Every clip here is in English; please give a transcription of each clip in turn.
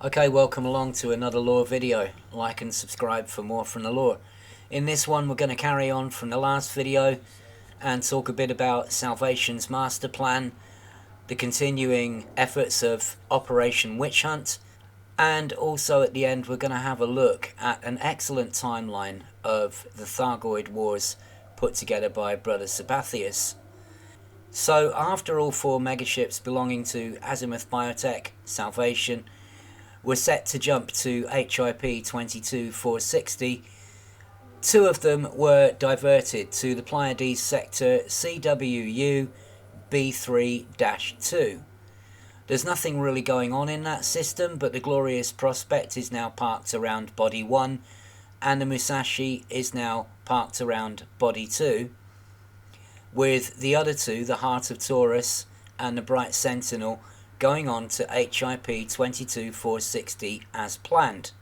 Okay, welcome along to another lore video. Like and subscribe for more from the lore. In this one we're going to carry on from the last video and talk a bit about Salvation's Masterplan, the continuing efforts of Operation Witch Hunt, and also at the end we're going to have a look at an excellent timeline of the Thargoid Wars put together by Brother Sabathius. So after all four megaships belonging to Azimuth Biotech, Salvation, were set to jump to HIP 22460, two of them were diverted to the Pleiades sector CWU B3-2. There's nothing really going on in that system, but the Glorious Prospect is now parked around Body 1, and the Musashi is now parked around Body 2, with the other two, the Heart of Taurus and the Bright Sentinel, going on to HIP 22460 as planned.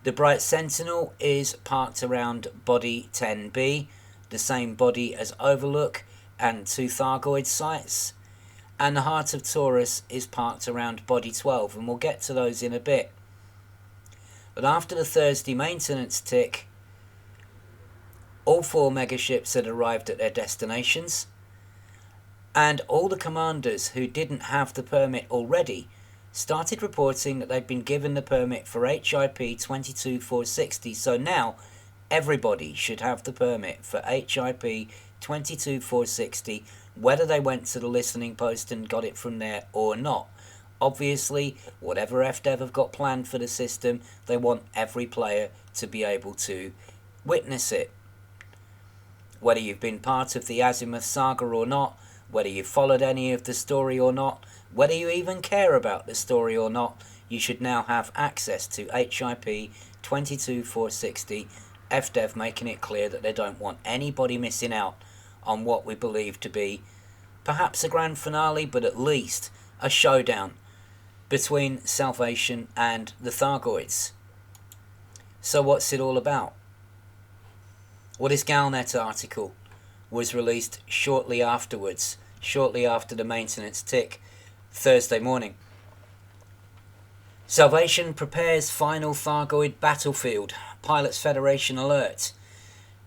The Bright Sentinel is parked around Body 10B, the same body as Overlook and two Thargoid sites, and the Heart of Taurus is parked around Body 12, and we'll get to those in a bit. But after the Thursday maintenance tick, all four megaships had arrived at their destinations, and all the commanders who didn't have the permit already started reporting that they'd been given the permit for HIP 22460, so now everybody should have the permit for HIP 22460, whether they went to the listening post and got it from there or not. Obviously, whatever FDev have got planned for the system, they want every player to be able to witness it. Whether you've been part of the Azimuth saga or not, whether you followed any of the story or not, whether you even care about the story or not, you should now have access to HIP 22460, FDev making it clear that they don't want anybody missing out on what we believe to be perhaps a grand finale, but at least a showdown between Salvation and the Thargoids. So what's it all about? Well, this Galnet article was released shortly afterwards, shortly after the maintenance tick, Thursday morning. Salvation prepares final Thargoid battlefield. Pilots Federation alert.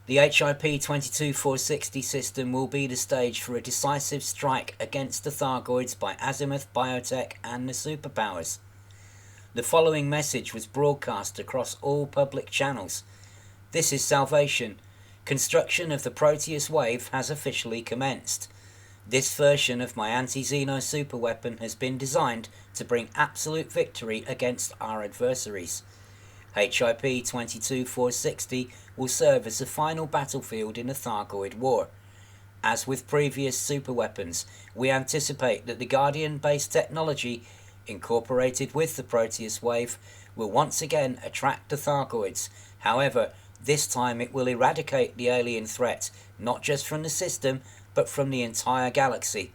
The HIP 22460 system will be the stage for a decisive strike against the Thargoids by Azimuth Biotech and the superpowers. The following message was broadcast across all public channels. This is Salvation. Construction of the Proteus Wave has officially commenced. This version of my anti-Xeno superweapon has been designed to bring absolute victory against our adversaries. HIP 22460 will serve as the final battlefield in the Thargoid War. As with previous superweapons, we anticipate that the Guardian-based technology, incorporated with the Proteus Wave, will once again attract the Thargoids. However, this time it will eradicate the alien threat, not just from the system, but from the entire galaxy.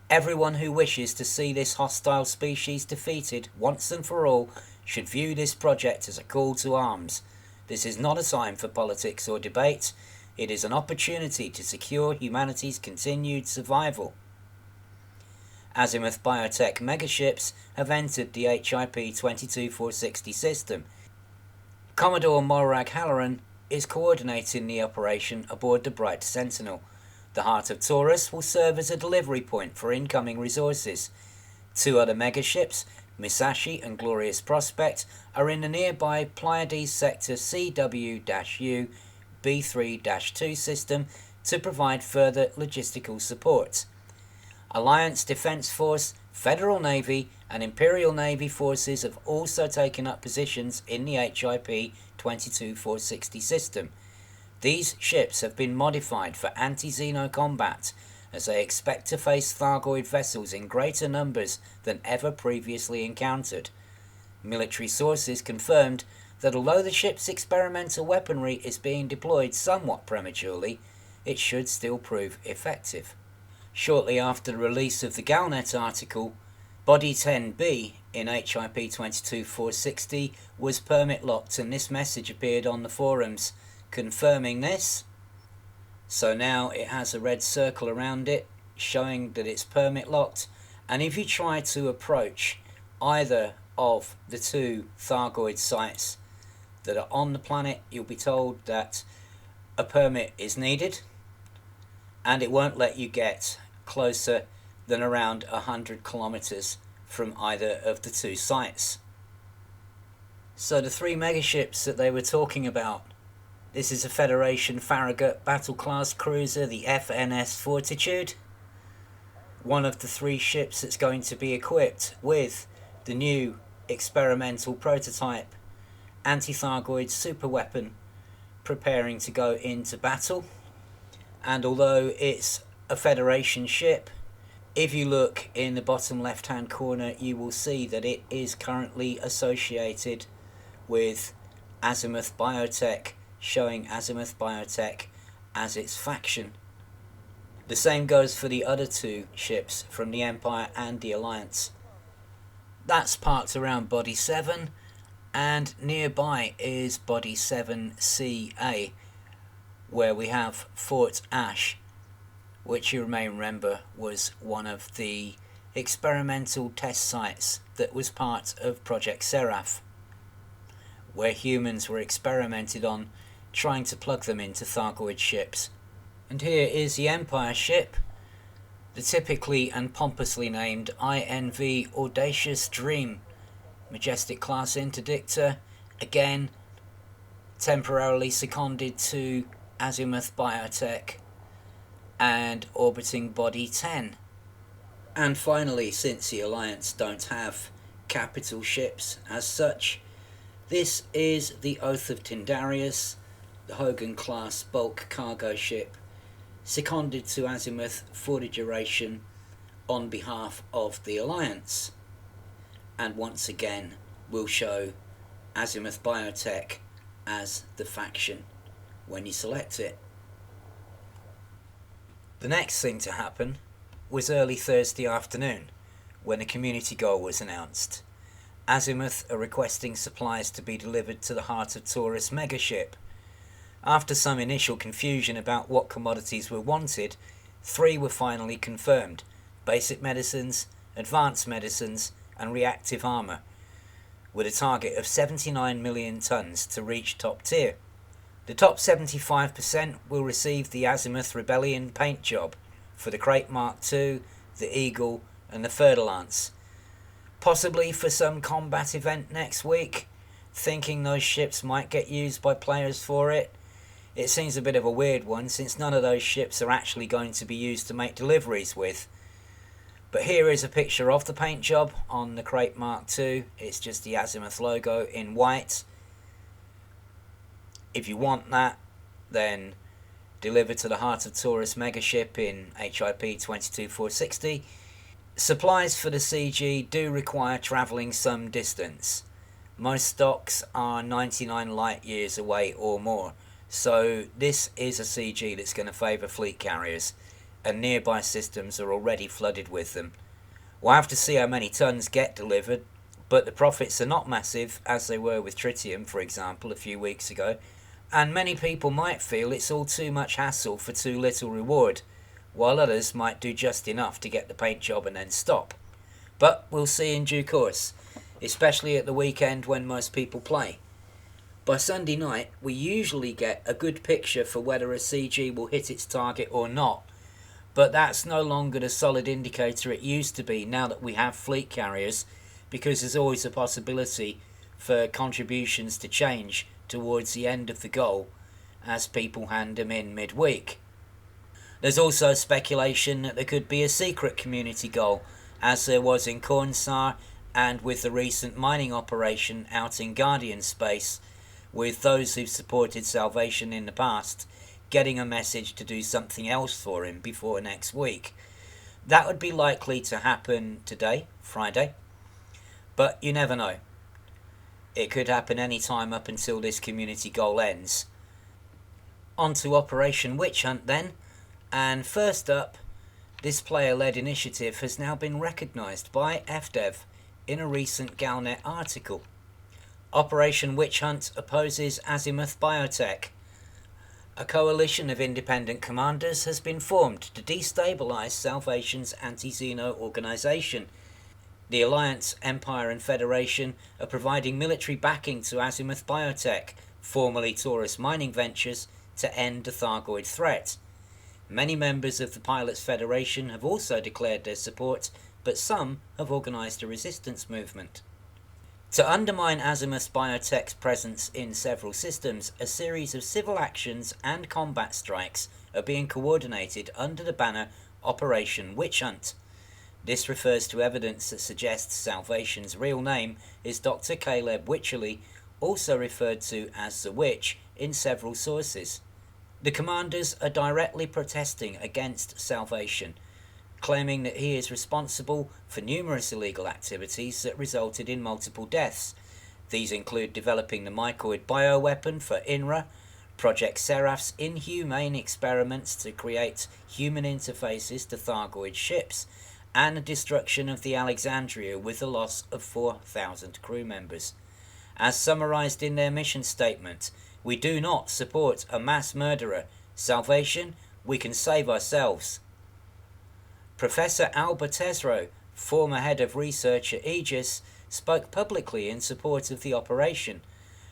Everyone who wishes to see this hostile species defeated once and for all should view this project as a call to arms. This is not a time for politics or debate. It is an opportunity to secure humanity's continued survival. Azimuth Biotech megaships have entered the HIP 22460 system. Commodore Morag Halloran is coordinating the operation aboard the Bright Sentinel. The Heart of Taurus will serve as a delivery point for incoming resources. Two other megaships, Musashi and Glorious Prospect, are in the nearby Pleiades sector CW-U B3-2 system to provide further logistical support. Alliance Defense Force, Federal Navy and Imperial Navy forces have also taken up positions in the HIP 22460 system. These ships have been modified for anti-Xeno combat, as they expect to face Thargoid vessels in greater numbers than ever previously encountered. Military sources confirmed that although the ship's experimental weaponry is being deployed somewhat prematurely, it should still prove effective. Shortly after the release of the Galnet article, Body 10B in HIP 22460 was permit locked, and this message appeared on the forums confirming this. So now it has a red circle around it showing that it's permit locked, and if you try to approach either of the 2 Thargoid sites that are on the planet, you'll be told that a permit is needed, and it won't let you get closer than around 100 kilometers from either of the 2 sites. So the 3 megaships that they were talking about, this is a Federation Farragut battle-class cruiser, the FNS Fortitude, one of the 3 ships that's going to be equipped with the new experimental prototype anti-Thargoid superweapon preparing to go into battle. And although it's a Federation ship, if you look in the bottom left hand corner, you will see that it is currently associated with Azimuth Biotech, showing Azimuth Biotech as its faction. The same goes for the other 2 ships from the Empire and the Alliance. That's parked around Body 7, and nearby is Body 7CA, where we have Fort Ash, which you may remember was one of the experimental test sites that was part of Project Seraph, where humans were experimented on, trying to plug them into Thargoid ships. And here is the Empire ship, the typically and pompously named INV Audacious Dream, Majestic class interdictor, again temporarily seconded to Azimuth Biotech and orbiting Body 10. And finally, since the Alliance don't have capital ships as such, this is the Oath of Tindarius, the Hogan class bulk cargo ship, seconded to Azimuth for the duration on behalf of the Alliance. And once again, we'll show Azimuth Biotech as the faction when you select it. The next thing to happen was early Thursday afternoon, when a community goal was announced. Azimuth are requesting supplies to be delivered to the Heart of Taurus megaship. After some initial confusion about what commodities were wanted, 3 were finally confirmed: basic medicines, advanced medicines, and reactive armour, with a target of 79 million tonnes to reach top tier. The top 75% will receive the Azimuth Rebellion paint job for the Crate Mark II, the Eagle, and the Fer-de-Lance. Possibly for some combat event next week, thinking those ships might get used by players for it. It seems a bit of a weird one, since none of those ships are actually going to be used to make deliveries with. But here is a picture of the paint job on the Crate Mark II. It's just the Azimuth logo in white. If you want that, then deliver to the Heart of Taurus megaship in HIP 22460. Supplies for the CG do require travelling some distance. Most stocks are 99 light years away or more, so this is a CG that's going to favour fleet carriers, and nearby systems are already flooded with them. We'll have to see how many tonnes get delivered, but the profits are not massive, as they were with Tritium, for example, a few weeks ago, and many people might feel it's all too much hassle for too little reward, while others might do just enough to get the paint job and then stop. But we'll see in due course, especially at the weekend when most people play. By Sunday night, we usually get a good picture for whether a CG will hit its target or not, but that's no longer the solid indicator it used to be now that we have fleet carriers, because there's always a possibility for contributions to change towards the end of the goal as people hand them in midweek. There's also speculation that there could be a secret community goal, as there was in Cornsar and with the recent mining operation out in Guardian space, with those who've supported Salvation in the past getting a message to do something else for him before next week. That would be likely to happen today, Friday, but you never know. It could happen any time up until this community goal ends. On to Operation Witch Hunt then, and first up, this player-led initiative has now been recognised by FDev in a recent Galnet article. Operation Witch Hunt opposes Azimuth Biotech. A coalition of independent commanders has been formed to destabilise Salvation's anti-Xeno organisation. The Alliance, Empire and Federation are providing military backing to Azimuth Biotech, formerly Taurus Mining Ventures, to end the Thargoid threat. Many members of the Pilots Federation have also declared their support, but some have organised a resistance movement. To undermine Azimuth Biotech's presence in several systems, a series of civil actions and combat strikes are being coordinated under the banner Operation Witch Hunt. This refers to evidence that suggests Salvation's real name is Dr. Caleb Wycherley, also referred to as the Witch in several sources. The commanders are directly protesting against Salvation, claiming that he is responsible for numerous illegal activities that resulted in multiple deaths. These include developing the mycoid bioweapon for INRA, Project Seraph's inhumane experiments to create human interfaces to Thargoid ships, and the destruction of the Alexandria with the loss of 4,000 crew members. As summarised in their mission statement, we do not support a mass murderer. Salvation, we can save ourselves. Professor Albert Tesreau, former head of research at Aegis, spoke publicly in support of the operation.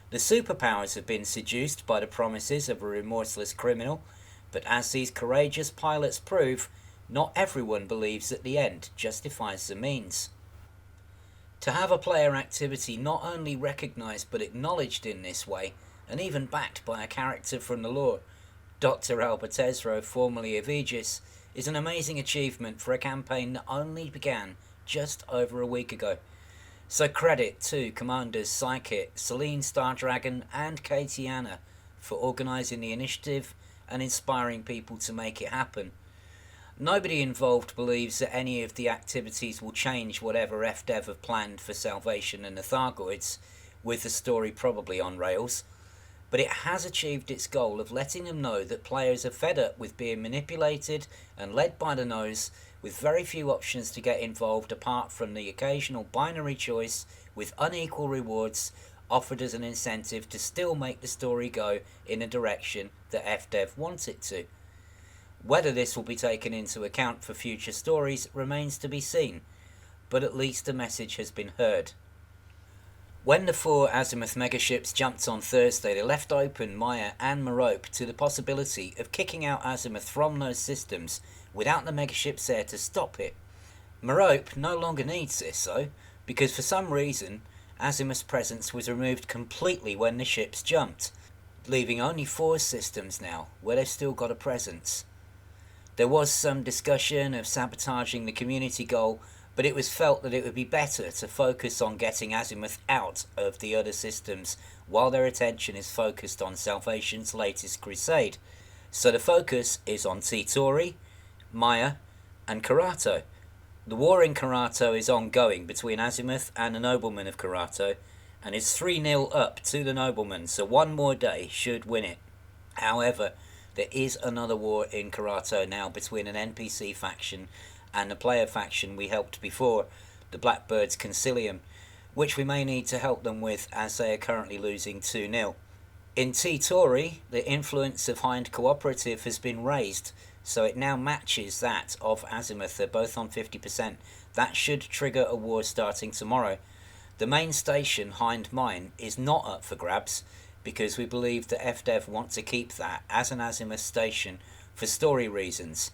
The superpowers have been seduced by the promises of a remorseless criminal, but as these courageous pilots prove, not everyone believes that the end justifies the means. To have a player activity not only recognised but acknowledged in this way, and even backed by a character from the lore, Dr. Albert Tesreau, formerly of Aegis, is an amazing achievement for a campaign that only began just over a week ago. So credit to Commanders Psykit, Selene, Stardragon and Katiana for organising the initiative and inspiring people to make it happen. Nobody involved believes that any of the activities will change whatever FDev have planned for Salvation and the Thargoids, with the story probably on rails, but it has achieved its goal of letting them know that players are fed up with being manipulated and led by the nose, with very few options to get involved apart from the occasional binary choice with unequal rewards offered as an incentive to still make the story go in a direction that FDev wants it to. Whether this will be taken into account for future stories remains to be seen, but at least the message has been heard. When the 4 Azimuth megaships jumped on Thursday, they left open Maya and Merope to the possibility of kicking out Azimuth from those systems without the megaships there to stop it. Merope no longer needs this though, because for some reason Azimuth's presence was removed completely when the ships jumped, leaving only 4 systems now where they've still got a presence. There was some discussion of sabotaging the community goal, but it was felt that it would be better to focus on getting Azimuth out of the other systems while their attention is focused on Salvation's latest crusade. So the focus is on Titori, Maya and Karato. The war in Karato is ongoing between Azimuth and the noblemen of Karato, and is 3-0 up to the noblemen, so one more day should win it. However, there is another war in Karato now between an NPC faction and the player faction we helped before, the Blackbird's Concilium, which we may need to help them with as they are currently losing 2-0. In Titori, the influence of Hind Cooperative has been raised, so it now matches that of Azimuth. They're both on 50%. That should trigger a war starting tomorrow. The main station, Hind Mine, is not up for grabs, because we believe that FDev want to keep that as an Azimuth station for story reasons,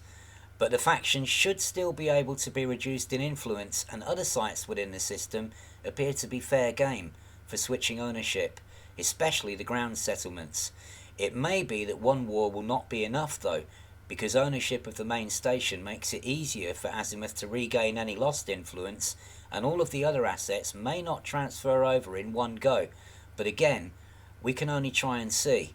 but the faction should still be able to be reduced in influence, and other sites within the system appear to be fair game for switching ownership, especially the ground settlements. It may be that one war will not be enough though, because ownership of the main station makes it easier for Azimuth to regain any lost influence, and all of the other assets may not transfer over in one go, but again, we can only try and see.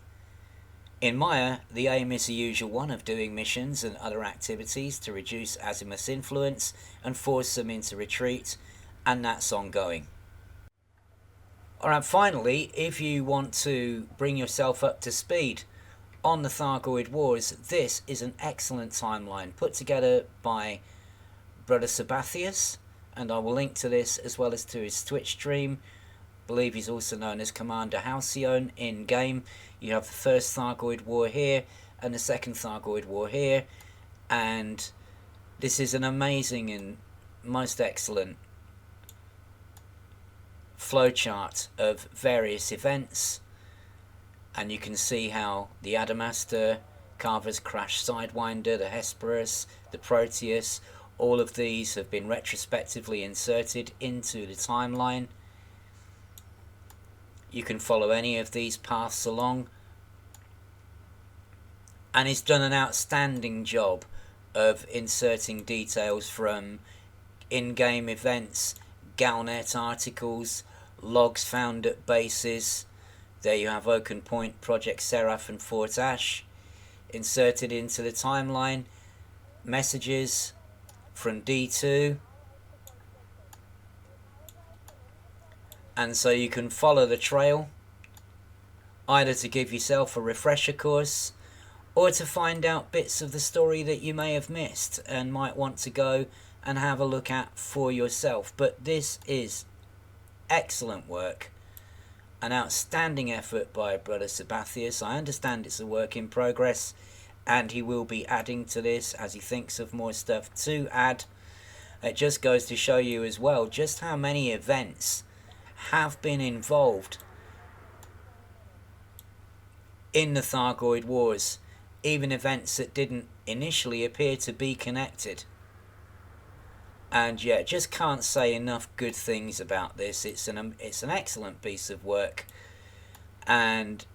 In Maya, the aim is the usual one of doing missions and other activities to reduce Azimuth's influence and force them into retreat, and that's ongoing. Alright, finally, if you want to bring yourself up to speed on the Thargoid Wars, this is an excellent timeline put together by Brother Sabathius, and I will link to this as well as to his Twitch stream. I believe he's also known as Commander Halcyon in game. You have the first Thargoid War here and the second Thargoid War here, and this is an amazing and most excellent flowchart of various events, and you can see how the Adamastor, Carver's Crash Sidewinder, the Hesperus, the Proteus, all of these have been retrospectively inserted into the timeline. You can follow any of these paths along, and he's done an outstanding job of inserting details from in-game events, Galnet articles, logs found at bases. There you have Oaken Point, Project Seraph and Fort Ash inserted into the timeline, messages from D2, and so you can follow the trail either to give yourself a refresher course or to find out bits of the story that you may have missed and might want to go and have a look at for yourself. But this is excellent work, an outstanding effort by Brother Sabathius. I understand it's a work in progress, and he will be adding to this as he thinks of more stuff to add. It just goes to show you as well just how many events have been involved in the Thargoid Wars, even events that didn't initially appear to be connected. And yeah, just can't say enough good things about this. It's an excellent piece of work, and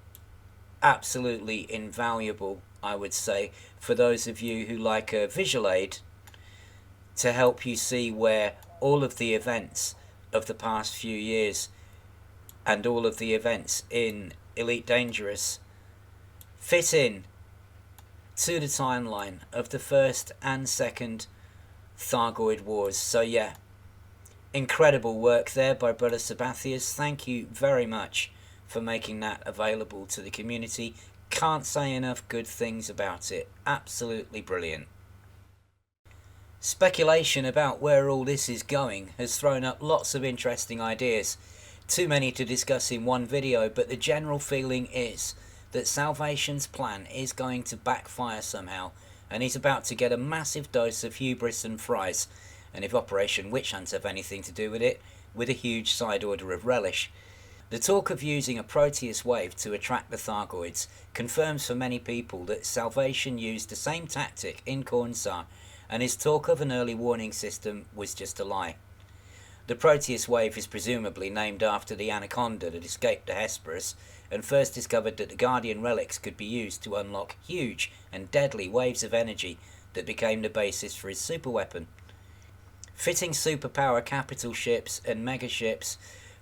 absolutely invaluable, I would say, for those of you who like a visual aid to help you see where all of the events of the past few years and all of the events in Elite Dangerous fit in to the timeline of the first and second Thargoid Wars. So yeah, incredible work there by Brother Sabathius. Thank you very much for making that available to the community. Can't say enough good things about it. Absolutely brilliant. Speculation about where all this is going has thrown up lots of interesting ideas. Too many to discuss in one video, but the general feeling is that Salvation's plan is going to backfire somehow, and he's about to get a massive dose of hubris and fries, and if Operation Witch Hunt have anything to do with it, with a huge side order of relish. The talk of using a Proteus wave to attract the Thargoids confirms for many people that Salvation used the same tactic in Cornsar, and his talk of an early warning system was just a lie. The Proteus wave is presumably named after the anaconda that escaped the Hesperus and first discovered that the Guardian relics could be used to unlock huge and deadly waves of energy that became the basis for his superweapon. Fitting superpower capital ships and megaships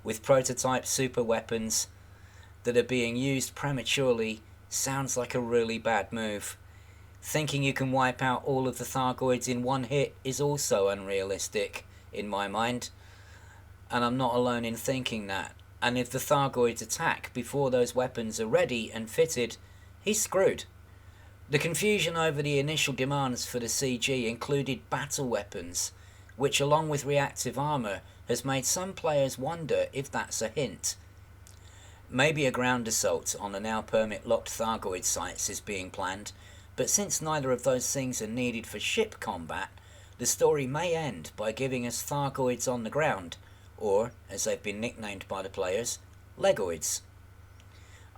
with prototype superweapons that are being used prematurely sounds like a really bad move. Thinking you can wipe out all of the Thargoids in one hit is also unrealistic, in my mind, and I'm not alone in thinking that. And if the Thargoids attack before those weapons are ready and fitted, he's screwed. The confusion over the initial demands for the CG included battle weapons, which along with reactive armour has made some players wonder if that's a hint. Maybe a ground assault on the now permit-locked Thargoid sites is being planned, but since neither of those things are needed for ship combat, the story may end by giving us Thargoids on the ground, or, as they've been nicknamed by the players, Legoids.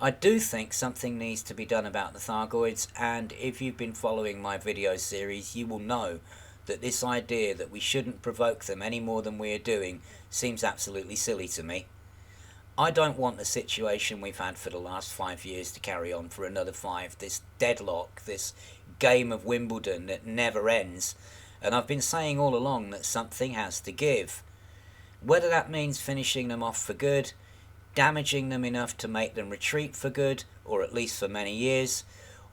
I do think something needs to be done about the Thargoids, and if you've been following my video series, you will know that this idea that we shouldn't provoke them any more than we are doing seems absolutely silly to me. I don't want the situation we've had for the last 5 years to carry on for another 5, this deadlock, this game of Wimbledon that never ends, and I've been saying all along that something has to give. Whether that means finishing them off for good, damaging them enough to make them retreat for good, or at least for many years,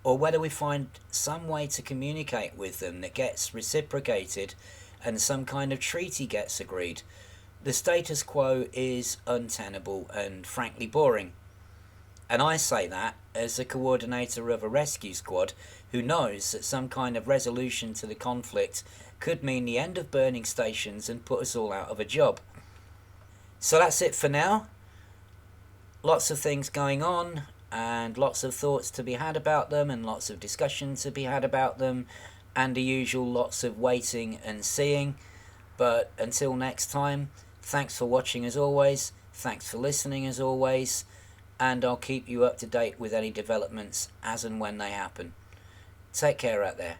or whether we find some way to communicate with them that gets reciprocated and some kind of treaty gets agreed. The status quo is untenable and frankly boring. And I say that as a coordinator of a rescue squad who knows that some kind of resolution to the conflict could mean the end of burning stations and put us all out of a job. So that's it for now. Lots of things going on, and lots of thoughts to be had about them, and lots of discussion to be had about them, and the usual lots of waiting and seeing. But until next time, Thanks for watching as always, thanks for listening as always, and I'll keep you up to date with any developments as and when they happen. Take care out there.